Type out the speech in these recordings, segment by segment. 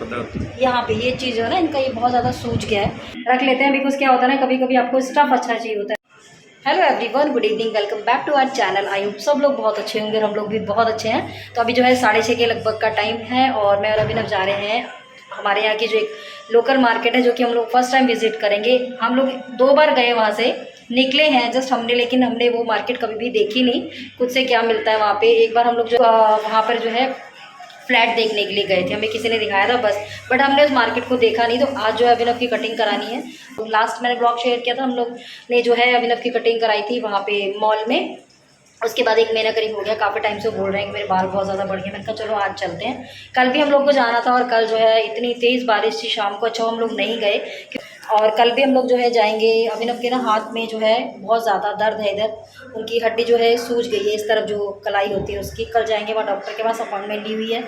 सा दर्द यहाँ पे ये चीज़ है ना, इनका ये बहुत ज़्यादा सूज गया है। रख लेते हैं, बिकॉज क्या होता है ना, कभी कभी आपको स्टफ अच्छा चाहिए होता है। Hello everyone, good evening, welcome back to our channel. I hope सब लोग बहुत अच्छे होंगे और हम लोग भी बहुत अच्छे हैं। तो अभी जो है 6:30 के लगभग का टाइम है और मैं और अभिनव जा रहे हैं हमारे यहाँ की जो एक लोकल मार्केट है, जो कि हम लोग फर्स्ट टाइम विजिट करेंगे। हम लोग 2 बार गए वहाँ से, निकले हैं जस्ट हमने, लेकिन हमने वो मार्केट कभी भी देखी नहीं खुद से क्या मिलता है वहाँ पे। एक बार हम लोग जो वहाँ पर जो है फ्लैट देखने के लिए गए थे, हमें किसी ने दिखाया था बस, बट हमने उस मार्केट को देखा नहीं। तो आज जो है अभिनव की कटिंग करानी है। तो लास्ट मैंने ब्लॉग शेयर किया था, हम लोग ने जो है अभिनव की कटिंग कराई थी वहाँ पे मॉल में। उसके बाद 1 महीना करीब हो गया, काफ़ी टाइम से बोल रहे हैं कि मेरे बाल बहुत ज़्यादा बढ़ गए। मैंने कहा चलो आज चलते हैं। कल भी हम लोग को जाना था और कल जो है इतनी तेज़ बारिश थी शाम को, अच्छा हम लोग नहीं गए। और कल भी हम लोग जो है जाएंगे। अभिनव के ना हाथ में जो है बहुत ज़्यादा दर्द है, इधर उनकी हड्डी जो है सूज गई है, इस तरफ जो कलाई होती है उसकी। कल जाएंगे वहाँ डॉक्टर के पास, अपॉइंटमेंट ली हुई है।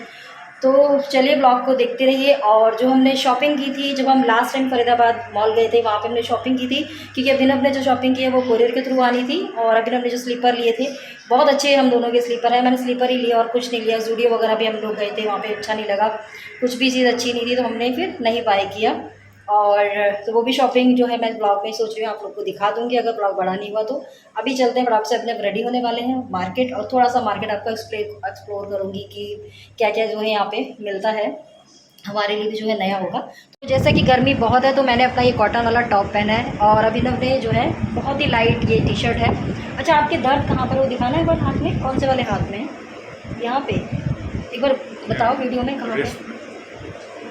तो चलिए ब्लॉग को देखते रहिए। और जो हमने शॉपिंग की थी, जब हम लास्ट टाइम फरीदाबाद मॉल गए थे, वहाँ पे हमने शॉपिंग की थी, क्योंकि अभिनव ने जो शॉपिंग की है वो कोरियर के थ्रू आनी थी। और अभिनव ने जो स्लीपर लिए थे बहुत अच्छे हम दोनों के स्लीपर हैं, मैंने स्लीपर ही लिया और कुछ नहीं लिया। जूडियो वगैरह भी हम लोग गए थे, वहाँ पे अच्छा नहीं लगा, कुछ भी चीज़ अच्छी नहीं थी, तो हमने फिर नहीं बाय किया। और तो वो भी शॉपिंग जो है मैं ब्लॉग में सोच रही हूँ आप लोग को दिखा दूँगी, अगर ब्लॉग बड़ा नहीं हुआ तो। अभी चलते हैं, फटाफट से अपने रेडी होने वाले हैं मार्केट, और थोड़ा सा मार्केट आपको एक्सप्लोर करूँगी कि क्या क्या जो है यहाँ पे मिलता है, हमारे लिए भी जो है नया होगा। तो जैसा कि गर्मी बहुत है तो मैंने अपना ये कॉटन वाला टॉप पहना है, और अभिनव ने जो है बहुत ही लाइट ये टी शर्ट है। अच्छा, आपके दर्द कहाँ पर वो दिखाना है एक बार, हाथ में कौन से वाले हाथ में? यहाँ पे एक बार बताओ वीडियो में कहाँ पे।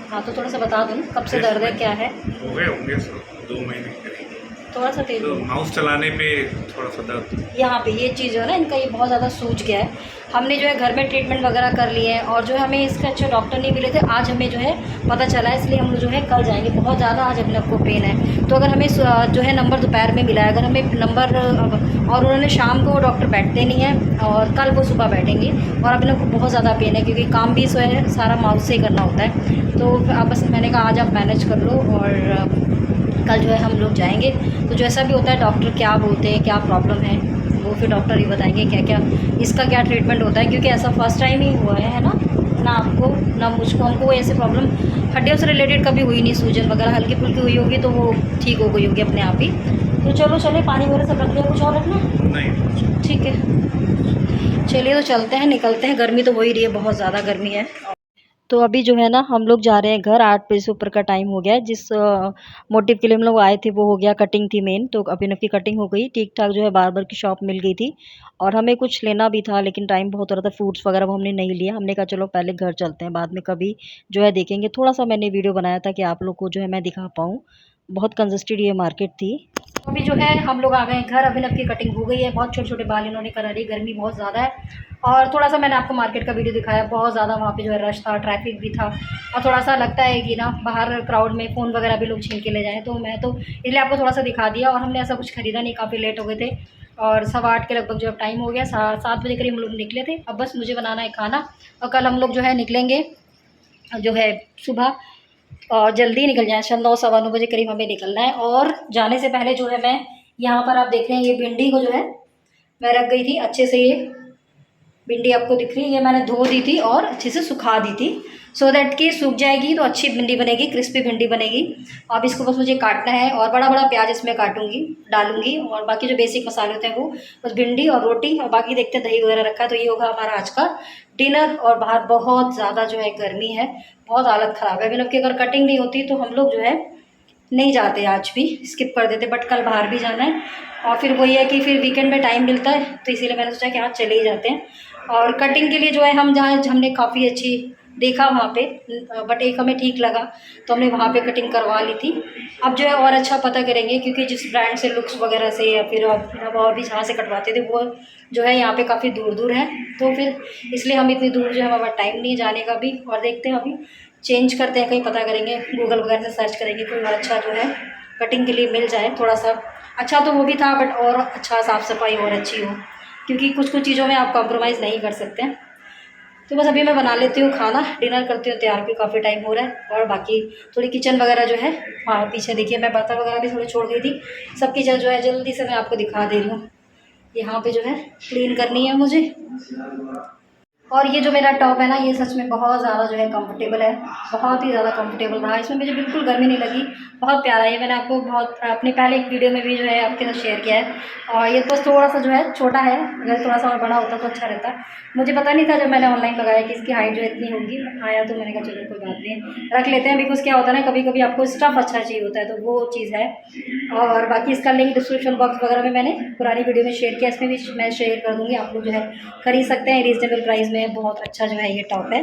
हाँ तो थोड़ा सा बता दो ना, कब से दर्द है, क्या है? हो गए होंगे सर 2 महीने करीब। थोड़ा सा तेज तो माउस चलाने पे थोड़ा सा दर्द यहाँ पे ये चीज़ है ना, इनका ये बहुत ज़्यादा सूज गया है। हमने जो है घर में ट्रीटमेंट वगैरह कर लिए हैं, और जो है हमें इसके अच्छे डॉक्टर नहीं मिले थे। आज हमें जो है पता चला है, इसलिए हम लोग जो है कल जाएंगे। बहुत ज़्यादा आज अभिनव को पेन है, तो अगर हमें जो है नंबर दोपहर में मिला है, अगर हमें नंबर, और उन्होंने शाम को डॉक्टर बैठते नहीं हैं और कल वो सुबह बैठेंगे। और अभिनव को बहुत ज़्यादा पेन है, क्योंकि काम भी जो है सारा माउस से ही करना होता है। तो अब बस मैंने कहा आज आप मैनेज कर लो, और कल जो है हम लोग जाएंगे। तो जैसा भी होता है डॉक्टर क्या बोलते हैं, क्या प्रॉब्लम है, वो फिर डॉक्टर ही बताएंगे क्या क्या इसका क्या ट्रीटमेंट होता है। क्योंकि ऐसा फर्स्ट टाइम ही हुआ है ना, ना आपको ना मुझको, हमको ऐसे प्रॉब्लम हड्डियों से रिलेटेड कभी हुई नहीं। सूजन वगैरह हल्की फुल्की हुई होगी तो वो ठीक हो गई होगी अपने आप ही। तो चलो चले, पानी वगैरह सब रख लिया, कुछ और रखना नहीं, ठीक है। चलिए तो चलते हैं, निकलते हैं। गर्मी तो हो ही रही है, बहुत ज़्यादा गर्मी है। तो अभी जो है ना हम लोग जा रहे हैं घर, 8 बजे से ऊपर का टाइम हो गया है। जिस मोटिव के लिए हम लोग आए थे वो हो गया, कटिंग थी मेन। तो अभिनव की कटिंग हो गई ठीक ठाक, जो है बार्बर की शॉप मिल गई थी। और हमें कुछ लेना भी था, लेकिन टाइम बहुत हो रहा था, फ्रूट्स वगैरह वो हमने नहीं लिया। हमने कहा चलो पहले घर चलते हैं, बाद में कभी जो है देखेंगे। थोड़ा सा मैंने वीडियो बनाया था कि आप लोग को जो है मैं दिखा पाऊँ, बहुत कंजस्टेड ये मार्केट थी। अभी जो है हम लोग आ गए घर, अभिनव की कटिंग हो गई है, बहुत छोटे छोटे बाल इन्होंने करा ली, गर्मी बहुत ज़्यादा है। और थोड़ा सा मैंने आपको मार्केट का वीडियो दिखाया, बहुत ज़्यादा वहाँ पे जो है रश था, ट्रैफिक भी था। और थोड़ा सा लगता है कि ना बाहर क्राउड में फ़ोन वगैरह भी लोग छीन के ले जाएँ, तो मैं तो इसलिए आपको थोड़ा सा दिखा दिया। और हमने ऐसा कुछ ख़रीदा नहीं, काफ़ी लेट हो गए थे, और 8:15 के लगभग जो टाइम हो गया, 7 बजे करीब हम लोग निकले थे। अब बस मुझे बनाना है खाना, और कल हम लोग जो है निकलेंगे जो है सुबह, और जल्दी निकल जाए, शायद 9 सवा 9 बजे करीब हमें निकलना है। और जाने से पहले जो है मैं यहाँ पर आप देख रहे हैं, ये भिंडी को जो है मैं रख गई थी अच्छे से। ये भिंडी आपको दिख रही है, ये मैंने धो दी थी और अच्छे से सुखा दी थी, सो दैट कि सूख जाएगी तो अच्छी भिंडी बनेगी, क्रिस्पी भिंडी बनेगी। अब इसको बस मुझे काटना है, और बड़ा बड़ा प्याज इसमें काटूंगी, डालूंगी, और बाकी जो बेसिक मसाले होते हैं वो बस भिंडी और रोटी, और बाकी देखते हैं दही वगैरह रखा है। तो ये होगा हमारा आज का डिनर। और बाहर बहुत ज़्यादा जो है गर्मी है, बहुत हालत ख़राब है। अभिनव की अगर कटिंग नहीं होती तो हम लोग जो है नहीं जाते, आज भी स्किप कर देते, बट कल बाहर भी जाना है। और फिर वही है कि फिर वीकेंड में टाइम मिलता है, तो इसीलिए मैंने सोचा कि आज चले ही जाते हैं। और कटिंग के लिए जो है हम जहाँ हमने काफ़ी अच्छी देखा वहाँ पे, बट एक हमें ठीक लगा तो हमने वहाँ पे कटिंग करवा ली थी। अब जो है और अच्छा पता करेंगे, क्योंकि जिस ब्रांड से लुक्स वगैरह से, या फिर अब और भी जहाँ से कटवाते थे वो जो है यहाँ पे काफ़ी दूर दूर है, तो फिर इसलिए हम इतनी दूर जो है हमारा टाइम नहीं जाने का भी। और देखते हैं अभी चेंज करते हैं, कहीं पता करेंगे, गूगल वगैरह से सर्च करेंगे, कोई और अच्छा जो है कटिंग के लिए मिल जाए। थोड़ा सा अच्छा तो वो भी था, बट और अच्छा साफ़ सफाई और अच्छी हो, क्योंकि कुछ कुछ चीज़ों में आप कॉम्प्रोमाइज़ नहीं कर सकते हैं। तो बस अभी मैं बना लेती हूँ खाना, डिनर करती हूँ तैयार, भी काफ़ी टाइम हो रहा है। और बाकी थोड़ी किचन वगैरह जो है, हाँ पीछे देखिए मैं बर्तन वगैरह भी थोड़े छोड़ गई थी, सब किचन जो है जल्दी से मैं आपको दिखा दे रही हूँ। यहाँ पे जो है क्लीन करनी है मुझे। और ये जो मेरा टॉप है ना, ये सच में बहुत ज़्यादा जो है कंफर्टेबल है, बहुत ही ज़्यादा कंफर्टेबल रहा। इसमें मुझे बिल्कुल गर्मी नहीं लगी, बहुत प्यारा है। मैंने आपको बहुत अपने पहले एक वीडियो में भी जो है आपके साथ शेयर किया है। और ये बस थोड़ा सा जो है छोटा है, अगर थोड़ा सा और बड़ा होता तो अच्छा रहता। मुझे पता नहीं था जब मैंने ऑनलाइन लगाया कि इसकी हाइट जो इतनी होगी, आया तो मैंने कहा चलो कोई बात नहीं, रख लेते हैं। बिकॉज क्या होता है ना, कभी कभी आपको स्टफ़ अच्छा चाहिए होता है, तो वो चीज़ है। और बाकी इसका लिंक डिस्क्रिप्शन बॉक्स वगैरह में मैंने पुरानी वीडियो में शेयर किया, इसमें भी मैं शेयर कर दूँगी। आप लोग जो है खरीद सकते हैं रीजनेबल प्राइस में, बहुत अच्छा जो है ये टॉप है।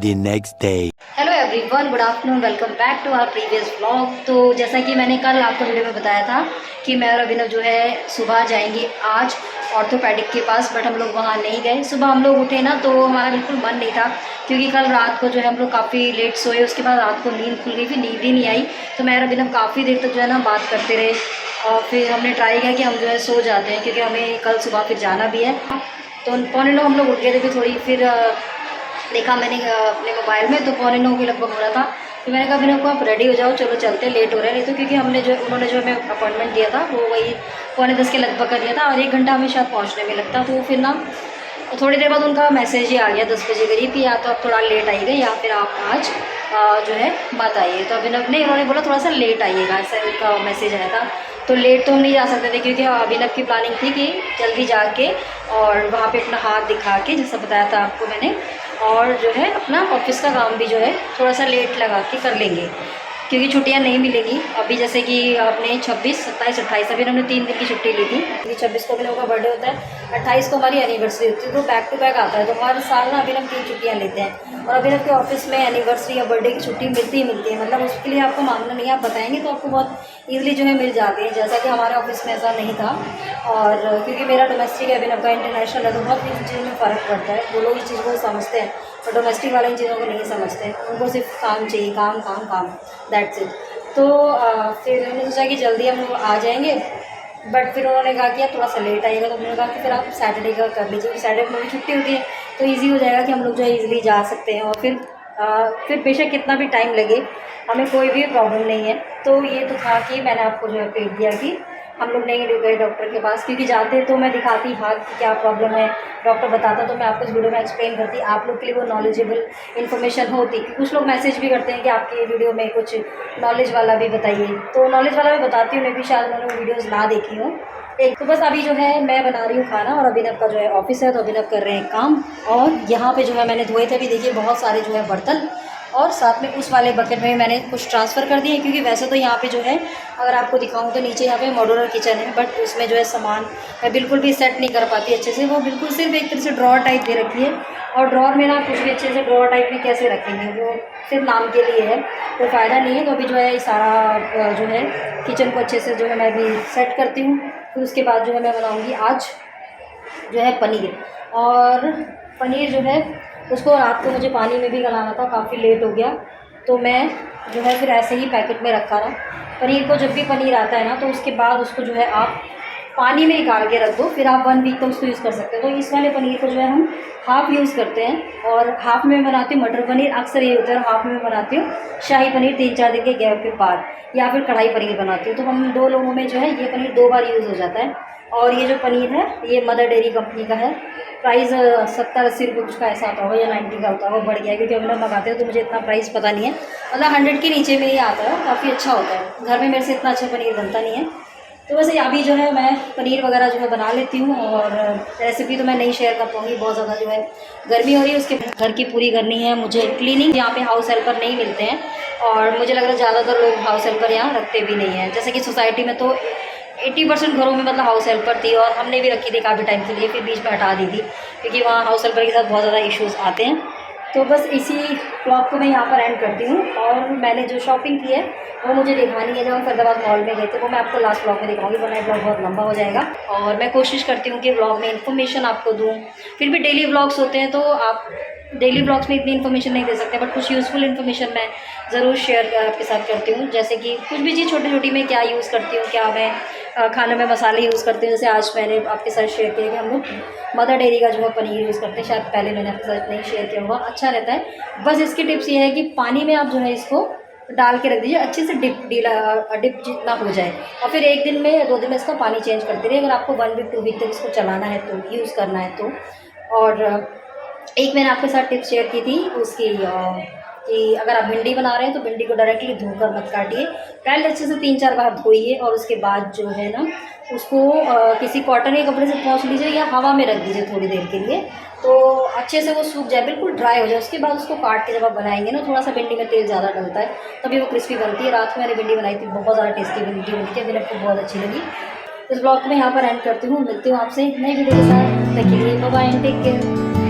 The next day. Hello everyone, good afternoon, welcome back to our previous vlog. तो जैसा कि मैंने कल आपको वीडियो में बताया था कि मैं और अभिनव जो है सुबह जाएंगे आज ऑर्थोपेडिक के पास, बट हम लोग वहाँ नहीं गए। सुबह हम लोग उठे ना तो हमारा बिल्कुल मन नहीं था, क्योंकि कल रात को जो है हम लोग काफ़ी लेट सोए, उसके बाद रात को नींद खुल गई, फिर नींद ही नहीं आई। तो मैं और अभिनव काफ़ी देर तक जो है ना बात करते रहे, और फिर हमने ट्राई किया कि हम जो है सो जाते हैं, क्योंकि हमें कल सुबह फिर जाना भी है। तो 9:15 हम लोग उठ गए थे, फिर थोड़ी फिर देखा मैंने अपने मोबाइल में, तो 8:45 के लगभग हो रहा था। तो मैंने कहा अभिनव को आप रेडी हो जाओ, चलो चलते, लेट हो रहा है। नहीं तो क्योंकि उन्होंने जो हमें अपॉइंटमेंट दिया था वो वही 9:45 के लगभग का दिया था, और 1 घंटा हमें शायद पहुंचने में लगता। तो फिर ना थोड़ी देर बाद उनका मैसेज ही आ गया 10 बजे करीब कि या तो आप थोड़ा लेट आइएगा या फिर आप आज जो है मत आइए। तो अभिनव ने, उन्होंने बोला थोड़ा सा लेट आइएगा, ऐसा उनका मैसेज आया था। तो लेट तो हम नहीं जा सकते थे, क्योंकि अभिनव की प्लानिंग थी कि जल्दी जाके और वहाँ पे अपना हाथ दिखा के, जैसा बताया था आपको मैंने, और जो है अपना ऑफिस का काम भी जो है थोड़ा सा लेट लगा के कर लेंगे, क्योंकि छुट्टियां नहीं मिलेंगी अभी। जैसे कि आपने 26, 27, 28 अभी हमने 3 दिन की छुट्टी ली थी, क्योंकि 26 को अभिनव का बर्थडे होता है, 28 को हमारी एनिवर्सरी होती है, तो बैक टू बैक आता है। तो हर साल ना अभिनव 3 छुट्टियाँ लेते हैं, और अभिनव के ऑफिस में एनिवर्सरी या बर्थडे की छुट्टी मिलती ही मिलती है। मतलब उसके लिए आपको मांगना नहीं है, आप बताएंगे तो आपको बहुत ईजिली जो है मिल जाती है, जैसा कि हमारे ऑफिस में ऐसा नहीं था। और क्योंकि मेरा डोमेस्टिक है, अभिनव का इंटरनेशनल है, तो बहुत इन चीज़ों में फ़र्क पड़ता है। वो लोग इस चीज़ को समझते हैं, और डोमेस्टिक वाले इन चीज़ों को नहीं समझते हैं, उनको सिर्फ काम चाहिए, काम काम काम, दैट्स इट। तो फिर हमने सोचा कि जल्दी हम लोग आ जाएंगे, बट फिर उन्होंने कहा कि आप थोड़ा सा लेट आइएगा। तो उन्होंने कहा कि फिर आप सैटरडे का कर लीजिए, सैटरडे को मेरी छुट्टी होती है, तो ईजी हो जाएगा कि हम लोग जो है ईजिली जा सकते हैं। और फिर बेशक कितना भी टाइम लगे, हमें कोई भी प्रॉब्लम नहीं है। तो ये तो था कि मैंने आपको जो है अपडेट दिया कि हम लोग नहीं गए डॉक्टर के पास, क्योंकि जाते तो मैं दिखाती हाथ की क्या प्रॉब्लम है, डॉक्टर बताता, तो मैं आपको इस वीडियो में एक्सप्लेन करती, आप लोग के लिए वो नॉलेजेबल इन्फॉर्मेशन होती। कुछ लोग मैसेज भी करते हैं कि आपकी वीडियो में कुछ नॉलेज वाला भी बताइए, तो नॉलेज वाला मैं बताती हूँ, मैं भी शायद उन्होंने वो वीडियोज़ ना देखी हूँ। एक तो बस अभी जो है मैं बना रही हूँ खाना, और अभिनव का जो है ऑफिस है, तो अभिनव कर रहे हैं काम। और यहाँ पे जो है मैंने धोए थे भी, देखिए बहुत सारे जो है बर्तन, और साथ में उस वाले बकेट में मैंने कुछ ट्रांसफ़र कर दिए, क्योंकि वैसे तो यहाँ पे जो है अगर आपको दिखाऊं तो नीचे यहाँ पे मॉड्यूलर किचन है, बट उसमें जो है सामान मैं बिल्कुल भी सेट नहीं कर पाती अच्छे से। वो बिल्कुल सिर्फ एक तरह से ड्रॉर टाइप दे रखी है, और ड्रॉर में ना कुछ भी अच्छे से ड्रॉर टाइप में कैसे रखेंगे, वो सिर्फ नाम के लिए है, कोई फ़ायदा नहीं है। तो अभी जो है सारा जो है किचन को अच्छे से जो है मैं अभी सेट करती हूँ। फिर उसके बाद जो है मैं बनाऊँगी आज जो है पनीर। और पनीर जो है उसको रात को मुझे पानी में भी गलाना था, काफ़ी लेट हो गया, तो मैं जो है फिर ऐसे ही पैकेट में रखा रहा। पनीर को जब भी पनीर आता है ना, तो उसके बाद उसको जो है आप पानी में निकाल के रख दो, फिर आप 1 वीक तक उसको यूज़ कर सकते हो। तो इस वाले पनीर को जो है हम हाफ़ यूज़ करते हैं, और हाफ़ में बनाती हूँ मटर पनीर, अक्सर ये होता है, और हाफ़ में बनाती हूँ शाही पनीर 3-4 दिन के गैप के बाद, या फिर कढ़ाई पनीर बनाती हूँ। तो हम 2 लोगों में जो है ये पनीर 2 बार यूज़ हो जाता है। और ये जो पनीर है ये मदर डेयरी कंपनी का है, प्राइस 70-80 रुपये कुछ का ऐसा आता होगा, या 90 का होता है, वो बढ़ गया है, क्योंकि हम लोग मंगाते हैं तो मुझे इतना प्राइस पता नहीं है, मतलब 100 के नीचे में ही आता है, काफ़ी अच्छा होता है। घर में मेरे से इतना अच्छा पनीर बनता नहीं है। तो वैसे अभी जो है मैं पनीर वगैरह जो है बना लेती हूँ, और रेसिपी तो मैं नहीं शेयर कर पाऊँगी, बहुत ज़्यादा जो है गर्मी हो रही है, उसके घर की पूरी करनी है मुझे क्लीनिंग। यहाँ पे हाउस हेल्पर नहीं मिलते हैं, और मुझे लग रहा है ज़्यादातर लोग हाउस हेल्पर यहाँ रखते भी नहीं हैं। जैसे कि सोसाइटी में तो 80% घरों में मतलब हाउस हेल्पर थी, और हमने भी रखी थी काफ़ी टाइम के लिए, फिर बीच में हटा दी थी, क्योंकि वहाँ हाउस हेल्पर के साथ बहुत ज़्यादा इश्यूज़ आते हैं। तो बस इसी ब्लॉग को मैं यहाँ पर एंड करती हूँ। और मैंने जो शॉपिंग की है वो मुझे दिखानी है, जब हम फरीदाबाद मॉल में गए थे, वो मैं आपको लास्ट ब्लॉग में दिखाऊंगी, वरना ब्लॉग बहुत लंबा हो जाएगा। और मैं कोशिश करती हूँ कि ब्लॉग में इन्फॉर्मेशन आपको दूँ। फिर भी डेली ब्लॉग्स होते हैं, तो आप डेली ब्लॉग्स में इतनी इन्फॉर्मेशन नहीं दे सकते, बट कुछ यूज़फुल इन्फॉर्मेशन मैं ज़रूर शेयर आपके साथ करती हूँ। जैसे कि कुछ भी चीज़ छोटी छोटी मैं क्या यूज़ करती हूँ, क्या मैं खाने में मसाले यूज़ करती हूँ। जैसे आज मैंने आपके साथ शेयर किया कि हम लोग मदर डेयरी का जो है पनीर यूज़ करते हैं, शायद पहले मैंने आपके साथ नहीं शेयर किया होगा, अच्छा रहता है। बस इसकी टिप्स ये है कि पानी में आप जो है इसको डाल के रख दीजिए, अच्छे से डिप जितना हो जाए, और फिर 1 दिन में 2 दिन में इसका पानी चेंज करते रहिए। अगर आपको 1 वीक 2 वीक तक इसको चलाना है, तो यूज़ करना है तो। और एक मैंने आपके साथ टिप्स शेयर की थी उसकी कि अगर आप भिंडी बना रहे हैं तो भिंडी को डायरेक्टली धोकर मत काटिए, पहले अच्छे से 3-4 बार धोइए और उसके बाद जो है ना उसको किसी कॉटन के कपड़े से पोंछ लीजिए या हवा में रख दीजिए थोड़ी देर के लिए, तो अच्छे से वो सूख जाए, बिल्कुल ड्राई हो जाए। उसके बाद उसको काट के जब आप बनाएंगे ना, थोड़ा सा भिंडी में तेल ज़्यादा डलता है तभी वो क्रिस्पी बनती है। रात को मैंने भिंडी बनाई थी, बहुत ज़्यादा टेस्टी भिंडी बनी थी, मेरे को बहुत अच्छी लगी। इस ब्लॉग को मैं यहाँ पर एंड करती हूँ, मिलती हूँ आपसे नई वीडियो के साथ, तब तक के लिए बाय बाय, टेक केयर।